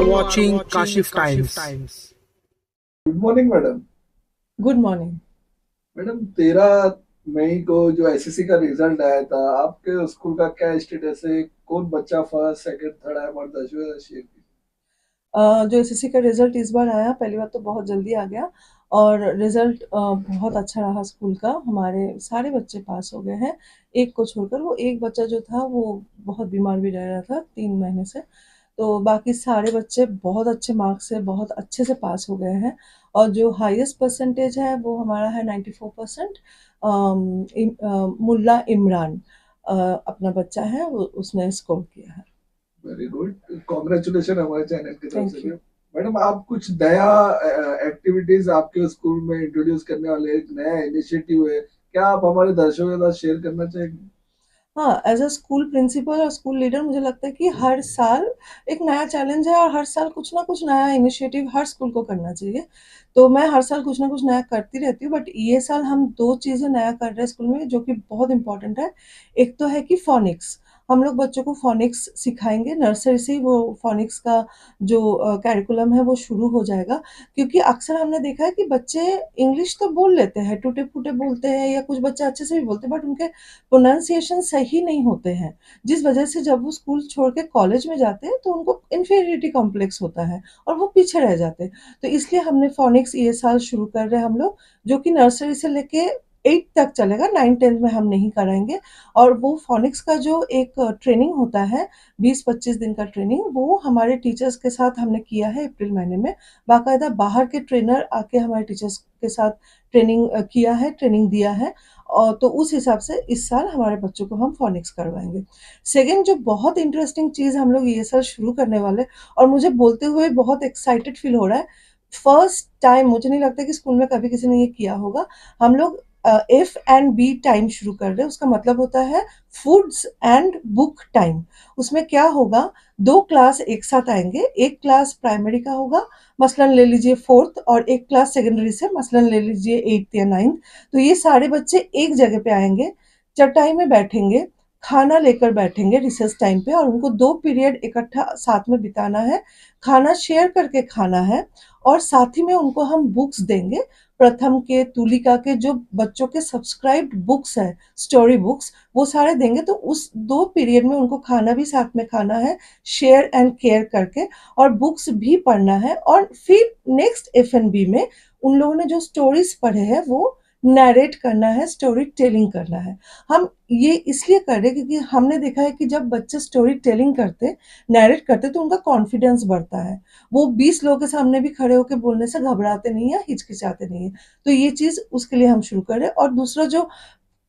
are watching Kashif Times. Good morning madam. Good morning. Madam 13 मई को जो SSC का result आया था, आपके स्कूल का क्या स्टेटस है? कौन बच्चा फर्स्ट सेकंड थर्ड आया? हमारे दसवीं शेयर की। जो एसएससी का रिजल्ट इस बार आया, पहली बात तो बहुत जल्दी आ गया और रिजल्ट बहुत अच्छा रहा स्कूल का। हमारे सारे बच्चे पास हो गए हैं, एक को छोड़कर। वो एक बच्चा जो था वो बहुत बीमार भी रह रहा था 3 महीने से। तो बाकी सारे बच्चे बहुत अच्छे मार्क्स से बहुत अच्छे से पास हो गए हैं। और जो हाईएस्ट परसेंटेज है वो हमारा है 94%। मुल्ला इमरान अपना बच्चा है, वो उसने स्कोर किया है। वेरी गुड, कॉन्ग्रेचुलेशन हमारे चैनल की तरफ थैंक से यू। भी। मैडम, आप कुछ नया एक्टिविटीज आपके स्कूल में इंट्रोड्यूस करने वाले, एक नया इनिशिएटिव है, क्या आप हमारे दर्शकों के साथ शेयर करना चाहेंगे? हाँ, एज़ अ स्कूल प्रिंसिपल और स्कूल लीडर मुझे लगता है कि हर साल एक नया चैलेंज है और हर साल कुछ ना कुछ नया इनिशिएटिव हर स्कूल को करना चाहिए। तो मैं हर साल कुछ ना कुछ नया करती रहती हूँ, बट ये साल हम 2 चीज़ें नया कर रहे हैं स्कूल में जो कि बहुत इम्पोर्टेंट है। एक तो है कि फ़ोनिक्स, हम लोग बच्चों को फ़ोनिक्स सिखाएँगे, नर्सरी से ही वो फ़ोनिक्स का जो करिकुलम है वो शुरू हो जाएगा। क्योंकि अक्सर हमने देखा है कि बच्चे इंग्लिश तो बोल लेते हैं, टूटे-फूटे बोलते हैं या कुछ बच्चे अच्छे से भी बोलते हैं, बट उनके प्रोनाउंसिएशन सही नहीं होते हैं, जिस वजह से जब वो स्कूल छोड़ के कॉलेज में जाते हैं तो उनको इन्फीरियरिटी कॉम्प्लेक्स होता है और वो पीछे रह जाते हैं। तो इसलिए हमने फ़ोनिक्स ये साल शुरू कर रहे हैं हम लोग, जो कि नर्सरी से लेके 8 तक चलेगा, 9-10 में हम नहीं कराएँगे। और वो फ़ोनिक्स का जो एक ट्रेनिंग होता है, 20-25 दिन का ट्रेनिंग, वो हमारे टीचर्स के साथ हमने किया है अप्रैल महीने में। बाकायदा बाहर के ट्रेनर आके हमारे टीचर्स के साथ ट्रेनिंग किया है, ट्रेनिंग दिया है। और तो उस हिसाब से इस साल हमारे बच्चों को हम फ़ोनिक्स करवाएँगे। सेकंड, जो बहुत इंटरेस्टिंग चीज़ हम लोग ये साल शुरू करने वाले हैं और मुझे बोलते हुए बहुत एक्साइटेड फ़ील हो रहा है। फर्स्ट टाइम, मुझे नहीं लगता कि स्कूल में कभी किसी ने ये किया होगा। हम लोग एफ एंड बी टाइम शुरू कर रहे हैं। उसका मतलब होता है फूड्स एंड बुक टाइम। उसमें क्या होगा, 2 क्लास एक साथ आएँगे, एक क्लास प्राइमरी का होगा, मसलन ले लीजिए 4th, और एक क्लास सेकेंडरी से मसलन ले लीजिए 8th या 9th। तो ये सारे बच्चे एक जगह पे आएँगे, चटाई में बैठेंगे, खाना लेकर बैठेंगे रिसेस टाइम पे और उनको 2 पीरियड इकट्ठा साथ में बिताना है, खाना शेयर करके खाना है और साथ ही में उनको हम बुक्स देंगे। प्रथम के, तुलिका के जो बच्चों के सब्सक्राइब्ड बुक्स हैं, स्टोरी बुक्स, वो सारे देंगे। तो उस 2 पीरियड में उनको खाना भी साथ में खाना है, शेयर एंड केयर करके, और बुक्स भी पढ़ना है। और फिर नेक्स्ट एफ&बी में उन लोगों ने जो स्टोरीज़ पढ़े हैं वो नैरेट करना है, स्टोरी टेलिंग करना है। हम ये इसलिए कर रहे हैं क्योंकि हमने देखा है कि जब बच्चे स्टोरी टेलिंग करते, नैरेट करते, तो उनका कॉन्फिडेंस बढ़ता है। वो 20 लोगों के सामने भी खड़े होके बोलने से घबराते नहीं हैं, हिचकिचाते नहीं हैं। तो ये चीज़ उसके लिए हम शुरू कर रहे हैं। और दूसरा, जो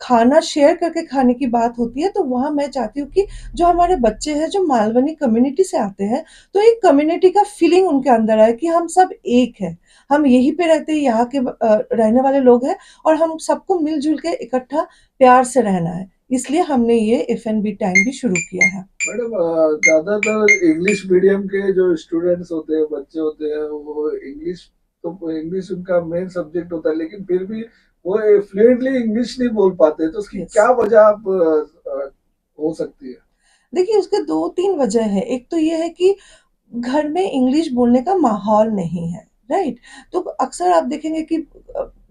खाना शेयर करके खाने की बात होती है, तो वहाँ मैं चाहती हूँ कि जो हमारे बच्चे हैं, जो मालवनी कम्युनिटी से आते हैं, तो एक कम्युनिटी का फीलिंग उनके अंदर आए कि हम सब एक हैं। हम यहीं पे रहते हैं, यहाँ के रहने वाले लोग हैं और हम सबको मिल-जुल के इकट्ठा प्यार से रहना है। इसलिए हमने ये एफ&बी टाइम भी शुरू किया है। मैडम, ज्यादातर इंग्लिश मीडियम के जो स्टूडेंट्स होते हैं, बच्चे होते हैं, वो इंग्लिश उनका मेन सब्जेक्ट होता है, लेकिन फिर भी वो फ्लुएंटली इंग्लिश नहीं बोल पाते, तो उसकी यस। क्या वजह आप हो सकती है? देखिए, उसके 2-3 वजह हैं। एक तो ये है कि घर में इंग्लिश बोलने का माहौल नहीं है, राइट? तो अक्सर आप देखेंगे कि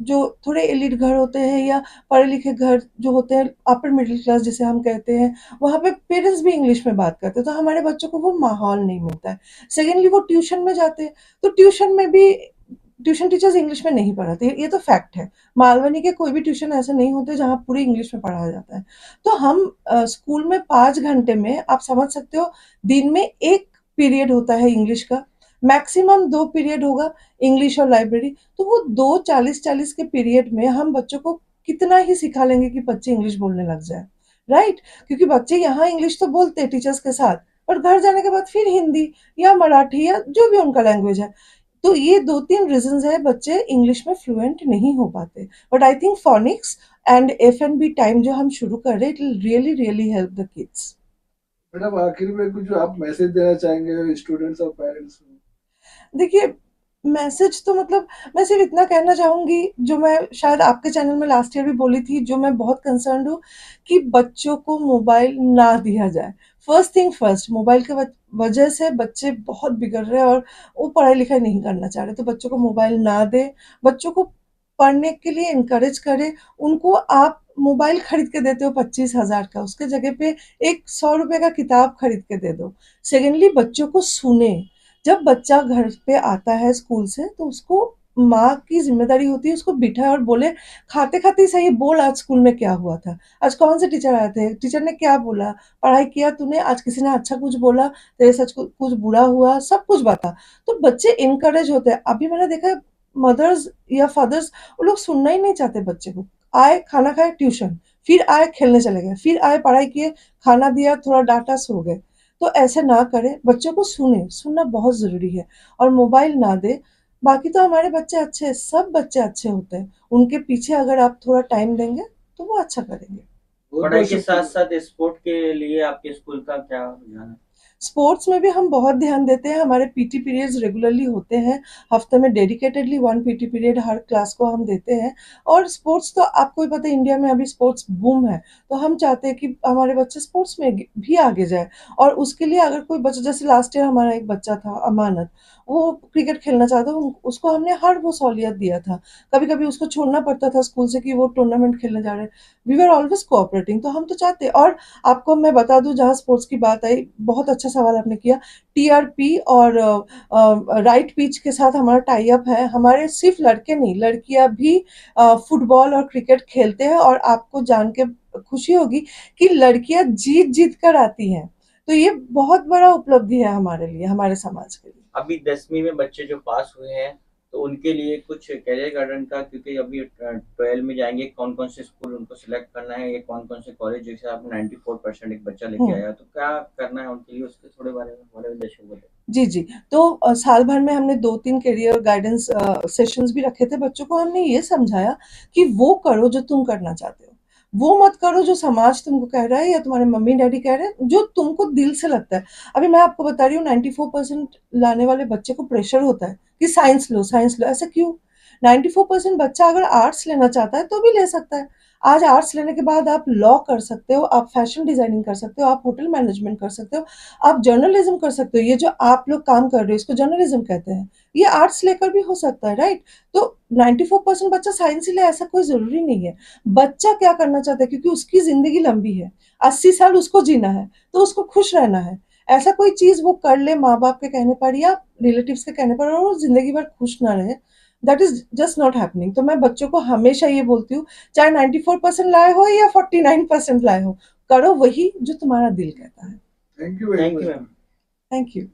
जो थोड़े एलीट घर होते हैं या पढ़े-लिखे घर जो होते हैं, अपर मिडल क्लास जिसे हम कहते हैं, वहाँ पे पेरेंट्स भी इंग्लिश में बात करते हैं, तो हमारे बच्चों को वो माहौल नहीं मिलता है। सेकेंडली, वो ट्यूशन में जाते हैं, तो ट्यूशन में भी ट्यूशन टीचर्स इंग्लिश में नहीं पढ़ाते, ये तो फैक्ट है। मालवनी के कोई भी ट्यूशन ऐसे नहीं होते जहाँ पूरी इंग्लिश में पढ़ाया जाता है। तो हम स्कूल में 5 घंटे में, आप समझ सकते हो, दिन में 1 पीरियड होता है इंग्लिश का, मैक्सिमम 2 पीरियड होगा इंग्लिश और लाइब्रेरी। तो वो 2 40-40 के पीरियड में हम बच्चों को कितना ही सिखा लेंगे कि बच्चे इंग्लिश बोलने लग जाएँ, राइट? क्योंकि बच्चे यहाँ इंग्लिश तो बोलते हैं टीचर्स के साथ, पर घर जाने के बाद फिर हिंदी या मराठी या जो भी उनका लैंग्वेज है। तो ये 2-3 रीज़न्स हैं, बच्चे इंग्लिश में फ्लुएंट नहीं हो पाते। But I think phonics and एफ&बी टाइम जो हम शुरू कर रहे हैं, it will really, really help the kids. Madam, आखिर में कुछ आप मैसेज देना चाहेंगे स्टूडेंट्स और पेरेंट्स को? देखिए, मैसेज तो मतलब मैं सिर्फ़ इतना कहना चाहूँगी, जो मैं शायद आपके चैनल में लास्ट ईयर भी बोली थी, जो मैं बहुत कंसर्न्ड हूँ, कि बच्चों को मोबाइल ना दिया जाए। फर्स्ट थिंग फर्स्ट, मोबाइल के वजह से बच्चे बहुत बिगड़ रहे हैं और वो पढ़ाई लिखाई नहीं करना चाह रहे। तो बच्चों को मोबाइल ना दे, बच्चों को पढ़ने के लिए इनकरेज करें। उनको आप मोबाइल खरीद के देते हो 25,000 का, उसके जगह पे एक 100 रुपए का किताब खरीद के दे दो। सेकेंडली, बच्चों को सुने। जब बच्चा घर पे आता है स्कूल से तो उसको माँ की जिम्मेदारी होती है उसको बिठाए और बोले, खाते खाते ही सही, बोल आज स्कूल में क्या हुआ था, आज कौन से टीचर आए थे, टीचर ने क्या बोला, पढ़ाई किया तूने, आज किसी ने अच्छा कुछ बोला, तेरे साथ कुछ बुरा हुआ, सब कुछ बता। तो बच्चे इनकरेज होते हैं। अभी मैंने देखा है मदर्स या फादर्स, वो लोग सुनना ही नहीं चाहते बच्चे को। आए खाना खाए ट्यूशन, फिर आए खेलने चले गए, फिर आए पढ़ाई किए, खाना दिया, थोड़ा डांटा, सो गए। तो ऐसे ना करें, बच्चों को सुने, सुनना बहुत जरूरी है। और मोबाइल ना दे। बाकी तो हमारे बच्चे अच्छे हैं, सब बच्चे अच्छे होते हैं। उनके पीछे अगर आप थोड़ा टाइम देंगे तो वो अच्छा करेंगे। बहुत पढ़ाई बहुत के साथ शुक्रिया। साथ स्पोर्ट के लिए आपके स्कूल का क्या रुझान है? स्पोर्ट्स में भी हम बहुत ध्यान देते हैं। हमारे पीटी पीरियड्स रेगुलरली होते हैं। हफ्ते में डेडिकेटेडली 1 पीटी पीरियड हर क्लास को हम देते हैं। और स्पोर्ट्स तो आपको ही पता है, इंडिया में अभी स्पोर्ट्स बूम है। तो हम चाहते हैं कि हमारे बच्चे स्पोर्ट्स में भी आगे जाए। और उसके लिए अगर कोई बच्चा, जैसे लास्ट ईयर हमारा एक बच्चा था अमानत, वो क्रिकेट खेलना चाहता था, उसको हमने हर वो सहूलियत दिया था। कभी कभी उसको छोड़ना पड़ता था स्कूल से कि वो टूर्नामेंट खेलने जा रहे हैं। We were always cooperating. तो हम तो चाहते हैं। और आपको मैं बता दूं, जहाँ स्पोर्ट्स की बात आई, बहुत अच्छा सवाल आपने किया। टीआरपी और राइट पिच के साथ हमारा टाई अप है। हमारे सिर्फ लड़के नहीं, लड़कियां भी फुटबॉल और क्रिकेट खेलते हैं। और आपको जान के खुशी होगी कि लड़कियां जीत जीत कर आती हैं। तो ये बहुत बड़ा उपलब्धि है हमारे लिए, हमारे समाज के लिए। अभी 10वीं में बच्चे जो पास हुए हैं तो उनके लिए कुछ करियर गाइडेंस का, क्योंकि अभी 12 में जाएंगे, कौन कौन से स्कूल उनको सिलेक्ट करना है, या कौन कौन से कॉलेज, जैसे आपने 94% एक बच्चा लेके हम्म। आया, तो क्या करना है उनके लिए, उसके थोड़े बारे में हमारे दर्शकों को बताइए। जी, जी। तो साल भर में हमने 2-3 करियर गाइडेंस सेशंस भी रखे थे। बच्चों को हमने ये समझाया कि वो करो जो तुम करना चाहते हो। वो मत करो जो समाज तुमको कह रहा है या तुम्हारे मम्मी-डैडी कह रहे हैं, जो तुमको दिल से लगता है। अभी मैं आपको बता रही हूँ, 94% लाने वाले बच्चे को प्रेशर होता है कि साइंस लो, साइंस लो। ऐसा क्यों? 94% बच्चा अगर आर्ट्स लेना चाहता है तो भी ले सकता है। आज आर्ट्स लेने के बाद आप लॉ कर सकते हो, आप फैशन डिजाइनिंग कर सकते हो, आप होटल मैनेजमेंट कर सकते हो, आप जर्नलिज्म कर सकते हो। ये जो आप लोग काम कर रहे हो इसको जर्नलिज्म कहते हैं। ये आर्ट्स लेकर भी हो सकता है, राइट? तो 94% बच्चा साइंस ही ले, ऐसा कोई जरूरी नहीं है। बच्चा क्या करना चाहता है, क्योंकि उसकी जिंदगी लंबी है, 80 साल उसको जीना है, तो उसको खुश रहना है। ऐसा कोई चीज वो कर ले माँ बाप के कहने पर या रिलेटिव्स के कहने पर और वो जिंदगी भर खुश ना रहे, that is just not happening. तो मैं बच्चों को हमेशा ये बोलती हूँ, चाहे 94% लाए हो या 49% लाए हो, करो वही जो तुम्हारा दिल कहता है। Thank you very thank you much. Ma'am. Thank you.